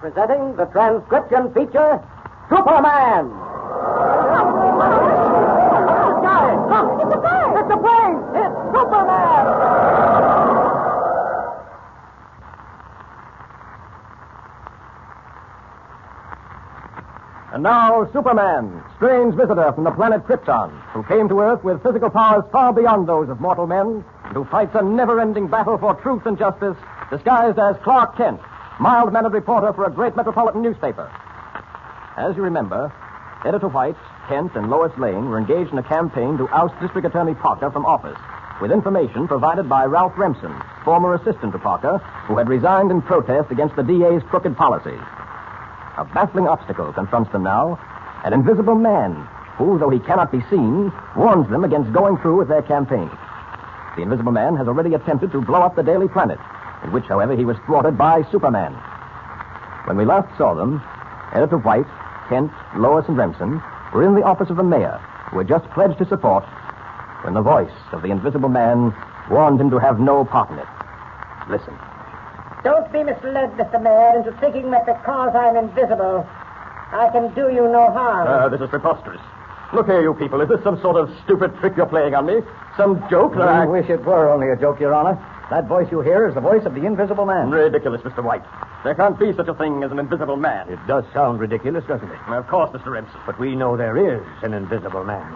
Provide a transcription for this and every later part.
presenting the transcription feature, Superman. Guys, look, it's a plane! It's a plane! It's Superman! And now, Superman, strange visitor from the planet Krypton, who came to Earth with physical powers far beyond those of mortal men, and who fights a never-ending battle for truth and justice, disguised as Clark Kent, mild-mannered reporter for a great metropolitan newspaper. As you remember, Editor White, Kent, and Lois Lane were engaged in a campaign to oust District Attorney Parker from office, with information provided by Ralph Remsen, former assistant to Parker, who had resigned in protest against the DA's crooked policy. A baffling obstacle confronts them now, an invisible man who, though he cannot be seen, warns them against going through with their campaign. The invisible man has already attempted to blow up the Daily Planet, in which, however, he was thwarted by Superman. When we last saw them, Editor White, Kent, Lois, and Remsen were in the office of the mayor, who had just pledged his support, when the voice of the invisible man warned him to have no part in it. Listen. Don't be misled, Mr. Mayor, into thinking that because I'm invisible, I can do you no harm. This is preposterous. Look here, you people. Is this some sort of stupid trick you're playing on me? Some joke that I wish it were only a joke, Your Honor. That voice you hear is the voice of the invisible man. Ridiculous, Mr. White. There can't be such a thing as an invisible man. It does sound ridiculous, doesn't it? Of course, Mr. Remsen. But we know there is an invisible man.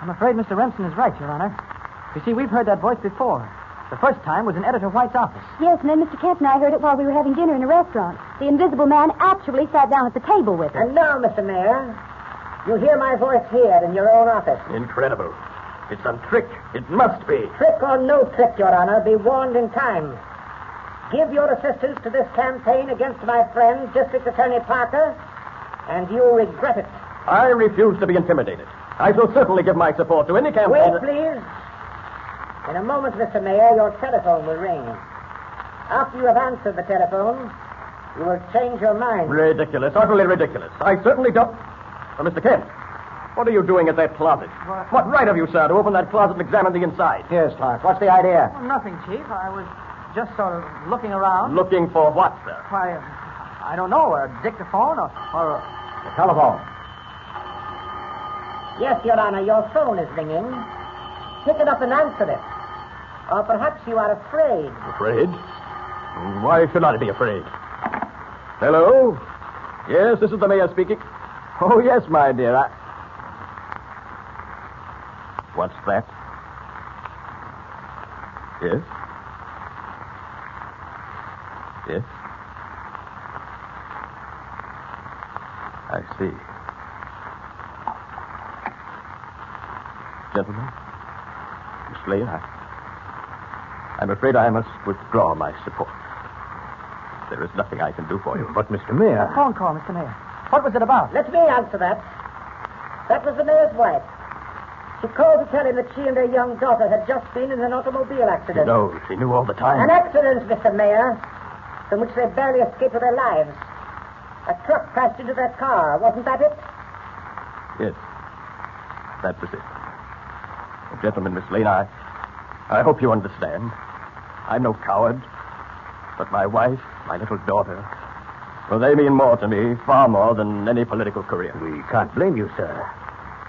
I'm afraid Mr. Remsen is right, Your Honor. You see, we've heard that voice before. The first time was in Editor White's office. Yes, and then Mr. Kent and I heard it while we were having dinner in a restaurant. The invisible man actually sat down at the table with us. And now, Mr. Mayor, you hear my voice here in your own office. Incredible. It's some trick. It must be. Trick or no trick, Your Honor, be warned in time. Give your assistance to this campaign against my friend, District Attorney Parker, and you'll regret it. I refuse to be intimidated. I shall certainly give my support to any campaign... Wait, please. In a moment, Mr. Mayor, your telephone will ring. After you have answered the telephone, you will change your mind. Ridiculous. Utterly ridiculous. I certainly don't... Mr. Kent, what are you doing at that closet? What right have you, sir, to open that closet and examine the inside? Yes, Clark. What's the idea? Well, nothing, Chief. I was just sort of looking around. Looking for what, sir? Why, I don't know. A dictaphone or a telephone. Yes, Your Honor, your phone is ringing. Pick it up and answer it. Or perhaps you are afraid. Afraid? Why should I be afraid? Hello? Yes, this is the mayor speaking. Oh, yes, my dear. What's that? Yes? Yes? I see. Gentlemen, Miss Lane, I'm afraid I must withdraw my support. There is nothing I can do for you. But, Mr. Mayor... Phone call, Mr. Mayor. What was it about? Let me answer that. That was the mayor's wife. She called to tell him that she and her young daughter had just been in an automobile accident. No, she knew all the time. An accident, Mr. Mayor, from which they barely escaped with their lives. A truck crashed into their car. Wasn't that it? Yes. That was it. Gentlemen, Miss Lane, I hope you understand. I'm no coward, but my wife, my little daughter, well, they mean more to me, far more than any political career. We can't blame you, sir.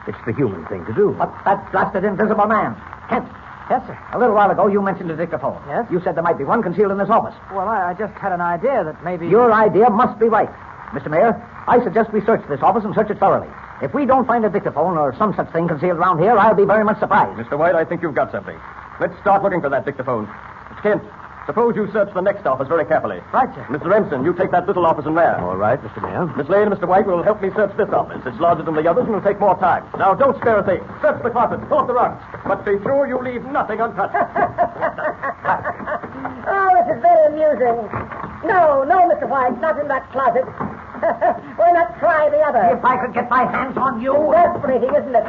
It's the human thing to do. But that blasted invisible man. Kent. Yes, sir. A little while ago, you mentioned a dictaphone. Yes? You said there might be one concealed in this office. Well, I just had an idea that maybe... Your idea must be right. Mr. Mayor, I suggest we search this office and search it thoroughly. If we don't find a dictaphone or some such thing concealed around here, I'll be very much surprised. Mr. White, I think you've got something. Let's start looking for that dictaphone. Miss Kent, suppose you search the next office very carefully. Right, sir. Mr. Remsen, you take that little office in there. All right, Mr. Mayor. Miss Lane and Mr. White will help me search this office. It's larger than the others and will take more time. Now, don't spare a thing. Search the closet, pull up the rugs. But be sure you leave nothing untouched. Oh, this is very amusing. No, Mr. White, not in that closet. Why not try the other? If I could get my hands on you... Desperately, isn't it?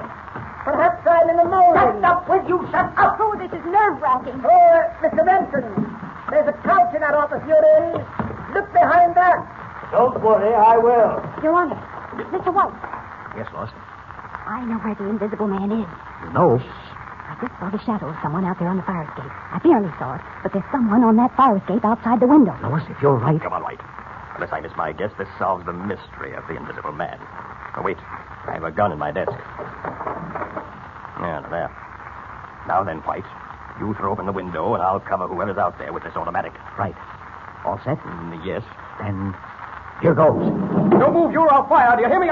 Perhaps I'm in the molding. Shut up with you, shut up! Oh, this is nerve-wracking. Oh, Mr. Benson, there's a couch in that office you're in. Look behind that. Don't worry, I will. Your Honor, Mr. White, Yes, Lois? I know where the invisible man is. You know? I just saw the shadow of someone out there on the fire escape. I barely saw it, but there's someone on that fire escape outside the window. Lois, if you're right... Come on, White. Unless I miss my guess, this solves the mystery of the Invisible Man. Oh, wait. I have a gun in my desk. Yeah, there. Now then, White. You throw open the window, and I'll cover whoever's out there with this automatic. Right. All set? Yes. Then here goes. Don't move. You're on fire. Do you hear me?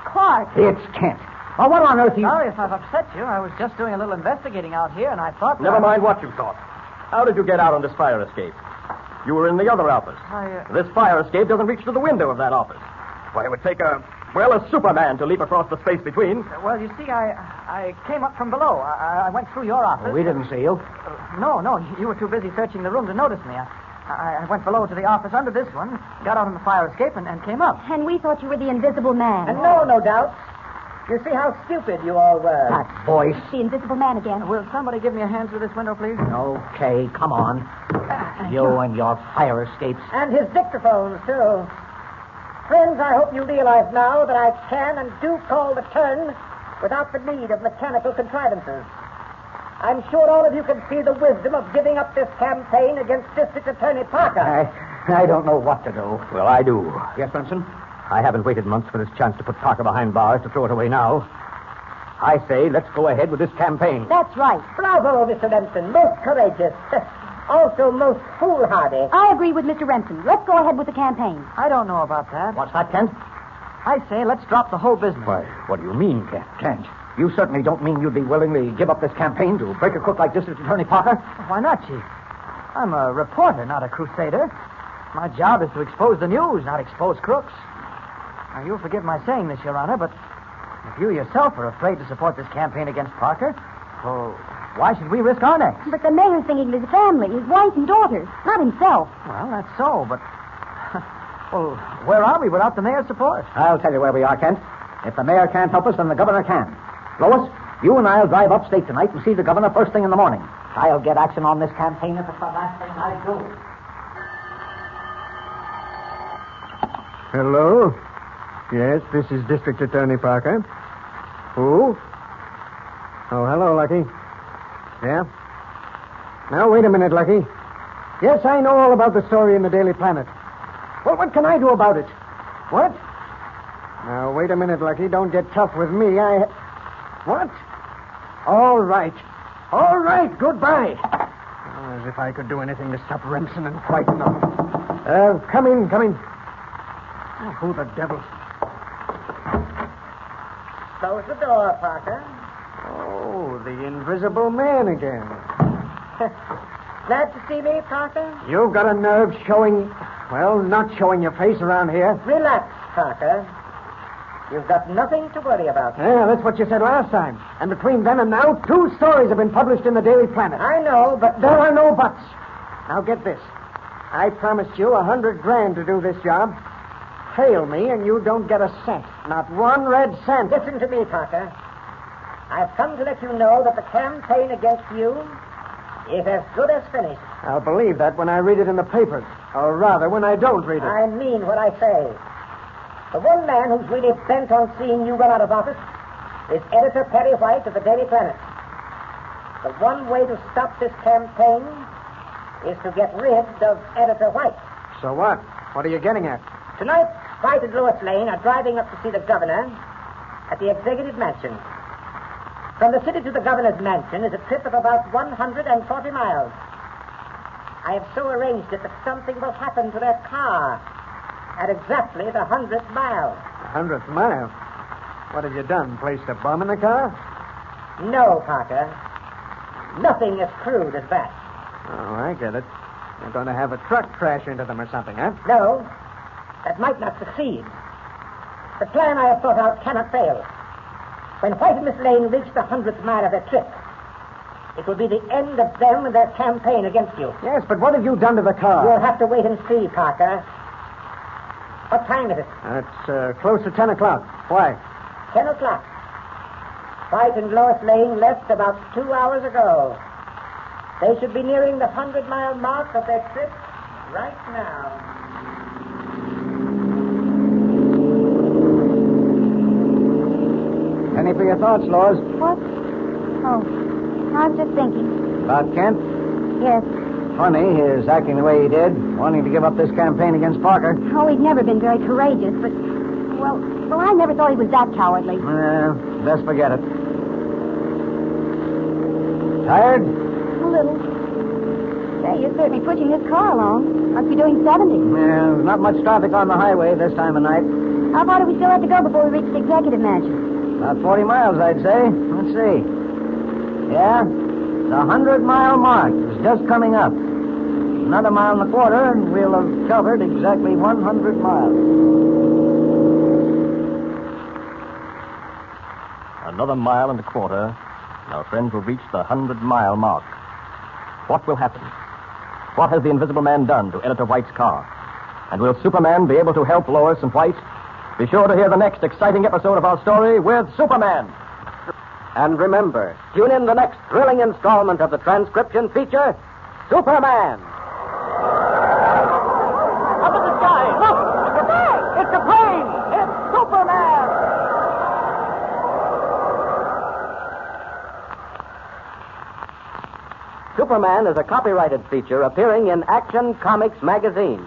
Clark. It's Kent. Oh, what on earth are you... Sorry if I've upset you. I was just doing a little investigating out here, and I thought... Never mind what you thought. How did you get out on this fire escape? You were in the other office. This fire escape doesn't reach to the window of that office. Why, it would take a Superman to leap across the space between. Well, you see, I came up from below. I went through your office. We didn't see you. No, you were too busy searching the room to notice me. I went below to the office under this one, got out on the fire escape, and came up. And we thought you were the Invisible Man. And no doubt. You see how stupid you all were. That voice. The Invisible Man again. Will somebody give me a hand through this window, please? Okay, come on. You and your fire escapes. And his dictaphones, too. Friends, I hope you realize now that I can and do call the turn without the need of mechanical contrivances. I'm sure all of you can see the wisdom of giving up this campaign against District Attorney Parker. I don't know what to do. Well, I do. Yes, Benson? I haven't waited months for this chance to put Parker behind bars to throw it away now. I say, let's go ahead with this campaign. That's right. Bravo, Mr. Remsen. Most courageous. Also most foolhardy. I agree with Mr. Remsen. Let's go ahead with the campaign. I don't know about that. What's that, Kent? I say let's drop the whole business. Why, what do you mean, Kent? You certainly don't mean you'd be willing to give up this campaign to break a crook like District Attorney Parker? Why not, Chief? I'm a reporter, not a crusader. My job is to expose the news, not expose crooks. Now, you'll forgive my saying this, Your Honor, but if you yourself are afraid to support this campaign against Parker, well, why should we risk our necks? But the mayor's thinking of his family, his wife and daughters, not himself. Well, that's so, but... well, where are we without the mayor's support? I'll tell you where we are, Kent. If the mayor can't help us, then the governor can. Lois, you and I'll drive upstate tonight and see the governor first thing in the morning. I'll get action on this campaign if it's the last thing I do. Hello? Yes, this is District Attorney Parker. Who? Oh, hello, Lucky. Yeah? Now, wait a minute, Lucky. Yes, I know all about the story in the Daily Planet. Well, what can I do about it? What? Now, wait a minute, Lucky. Don't get tough with me. What? All right. All right, goodbye. Oh, as if I could do anything to stop Remsen and frighten them. Come in. Oh, who the devil? Close the door, Parker. Oh, the Invisible Man again. Glad to see me, Parker? You've got a nerve not showing your face around here. Relax, Parker. You've got nothing to worry about. Yeah, that's what you said last time. And between then and now, 2 stories have been published in the Daily Planet. I know, but... There are no buts. Now get this. I promised you $100,000 to do this job. Fail me and you don't get a cent. Not 1 red cent. Listen to me, Parker. I've come to let you know that the campaign against you is as good as finished. I'll believe that when I read it in the papers. Or rather, when I don't read it. I mean what I say. The one man who's really bent on seeing you run out of office is Editor Perry White of the Daily Planet. The one way to stop this campaign is to get rid of Editor White. So what? What are you getting at? Tonight, White and Lois Lane are driving up to see the governor at the Executive Mansion. From the city to the governor's mansion is a trip of about 140 miles. I have so arranged it that something will happen to their car at exactly the 100th mile. 100th mile? What have you done? Placed a bomb in the car? No, Parker. Nothing as crude as that. Oh, I get it. You're going to have a truck crash into them or something, huh? No, that might not succeed. The plan I have thought out cannot fail. When White and Miss Lane reach the 100th mile of their trip, it will be the end of them and their campaign against you. Yes, but what have you done to the car? You'll have to wait and see, Parker. What time is it? It's close to 10 o'clock. Why? 10 o'clock. White and Lois Lane left about 2 hours ago. They should be nearing the 100-mile mark of their trip right now. Any for your thoughts, Lois? What? Oh, I was just thinking. About Kent? Yes. funny, his acting the way he did, wanting to give up this campaign against Parker. Oh, he'd never been very courageous, but, well, I never thought he was that cowardly. Best forget it. Tired? A little. Say, you're certainly pushing this car along. Must be doing 70. There's not much traffic on the highway this time of night. How far do we still have to go before we reach the executive mansion? About 40 miles, I'd say. Let's see. Yeah, the 100-mile mark is just coming up. Another mile and a quarter, and we'll have covered exactly 100 miles. Another mile and a quarter, and our friends will reach the 100-mile mark. What will happen? What has the Invisible Man done to Editor White's car? And will Superman be able to help Lois and White? Be sure to hear the next exciting episode of our story with Superman. And remember, tune in the next thrilling installment of the transcription feature, Superman. Up in the sky, look! It's a plane! It's a plane! It's Superman! Superman is a copyrighted feature appearing in Action Comics magazine.